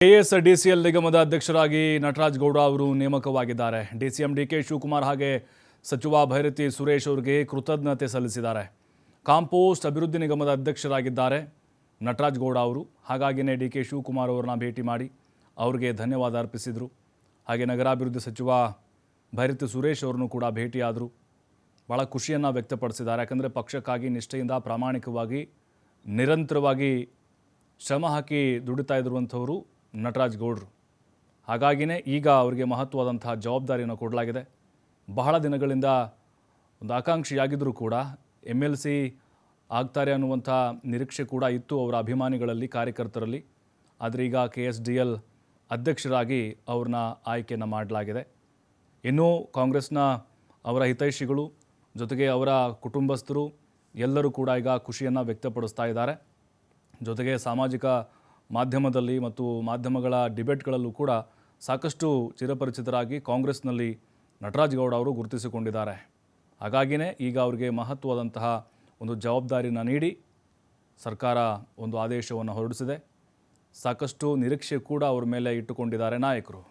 ಕೆಎಸ್ಡಿಸಿಎಲ್ ನಿಗಮದ ಅಧ್ಯಕ್ಷರಾಗಿ ನಟರಾಜ್ ಗೌಡ ಅವರು ನೇಮಕವಾಗಿದ್ದಾರೆ. ಡಿಸಿಎಂ ಡಿಕೆ ಶಿವಕುಮಾರ್ ಹಾಗೆ ಸಚಿವ ಭೈರತಿ ಸುರೇಶ್ ಅವರಿಗೆ ಕೃತಜ್ಞತೆ ಸಲ್ಲಿಸಿದ್ದಾರೆ. ಕಾಂಪೋಸ್ಟ್ ಅಭಿವೃದ್ಧಿ ನಿಗಮದ ಅಧ್ಯಕ್ಷರಾಗಿದ್ದಾರೆ ನಟರಾಜ್ ಗೌಡ ಅವರು. ಹಾಗಾಗಿನೇ ಡಿಕೆ ಶಿವಕುಮಾರ್ ಅವರನ್ನ ಭೇಟಿ ಮಾಡಿ ಅವರಿಗೆ ಧನ್ಯವಾದ ಅರ್ಪಿಸಿದರು. ಹಾಗೆ ನಗರಾಭಿವೃದ್ಧಿ ಸಚಿವ ಭೈರತಿ ಸುರೇಶ್ ಅವರನ್ನು ಕೂಡ ಭೇಟಿಯಾದರು. ಭಾಳ ಖುಷಿಯನ್ನು ವ್ಯಕ್ತಪಡಿಸಿದ್ದಾರೆ. ಯಾಕಂದರೆ ಪಕ್ಷಕ್ಕಾಗಿ ನಿಷ್ಠೆಯಿಂದ ಪ್ರಾಮಾಣಿಕವಾಗಿ ನಿರಂತರವಾಗಿ ಶ್ರಮ ಹಾಕಿ ದುಡಿತಾ ಇರುವಂಥವರು ನಟರಾಜ್ ಗೌಡರು. ಹಾಗಾಗಿನೇ ಈಗ ಅವರಿಗೆ ಮಹತ್ವವಾದಂತಹ ಜವಾಬ್ದಾರಿಯನ್ನು ಕೊಡಲಾಗಿದೆ. ಬಹಳ ದಿನಗಳಿಂದ ಒಂದು ಆಕಾಂಕ್ಷಿಯಾಗಿದ್ದರೂ ಕೂಡ MLC ಆಗ್ತಾರೆ ಅನ್ನುವಂಥ ನಿರೀಕ್ಷೆ ಕೂಡ ಇತ್ತು ಅವರ ಅಭಿಮಾನಿಗಳಲ್ಲಿ, ಕಾರ್ಯಕರ್ತರಲ್ಲಿ. ಆದರೆ ಈಗ KSDL ಅಧ್ಯಕ್ಷರಾಗಿ ಅವ್ರನ್ನ ಆಯ್ಕೆಯನ್ನು ಮಾಡಲಾಗಿದೆ. ಇನ್ನೂ ಕಾಂಗ್ರೆಸ್ನ ಅವರ ಹಿತೈಷಿಗಳು ಜೊತೆಗೆ ಅವರ ಕುಟುಂಬಸ್ಥರು ಎಲ್ಲರೂ ಕೂಡ ಈಗ ಖುಷಿಯನ್ನು ವ್ಯಕ್ತಪಡಿಸ್ತಾ ಇದ್ದಾರೆ. ಜೊತೆಗೆ ಸಾಮಾಜಿಕ ಮಾಧ್ಯಮದಲ್ಲಿ ಮತ್ತು ಮಾಧ್ಯಮಗಳ ಡಿಬೇಟ್ಗಳಲ್ಲೂ ಕೂಡ ಸಾಕಷ್ಟು ಚಿರಪರಿಚಿತರಾಗಿ ಕಾಂಗ್ರೆಸ್ನಲ್ಲಿ ನಟರಾಜ್ ಗೌಡ ಅವರು ಗುರುತಿಸಿಕೊಂಡಿದ್ದಾರೆ. ಹಾಗಾಗಿಯೇ ಈಗ ಅವರಿಗೆ ಮಹತ್ವದಂತಹ ಒಂದು ಜವಾಬ್ದಾರಿನ ನೀಡಿ ಸರ್ಕಾರ ಒಂದು ಆದೇಶವನ್ನು ಹೊರಡಿಸಿದೆ. ಸಾಕಷ್ಟು ನಿರೀಕ್ಷೆ ಕೂಡ ಅವ್ರ ಮೇಲೆ ಇಟ್ಟುಕೊಂಡಿದ್ದಾರೆ ನಾಯಕರು.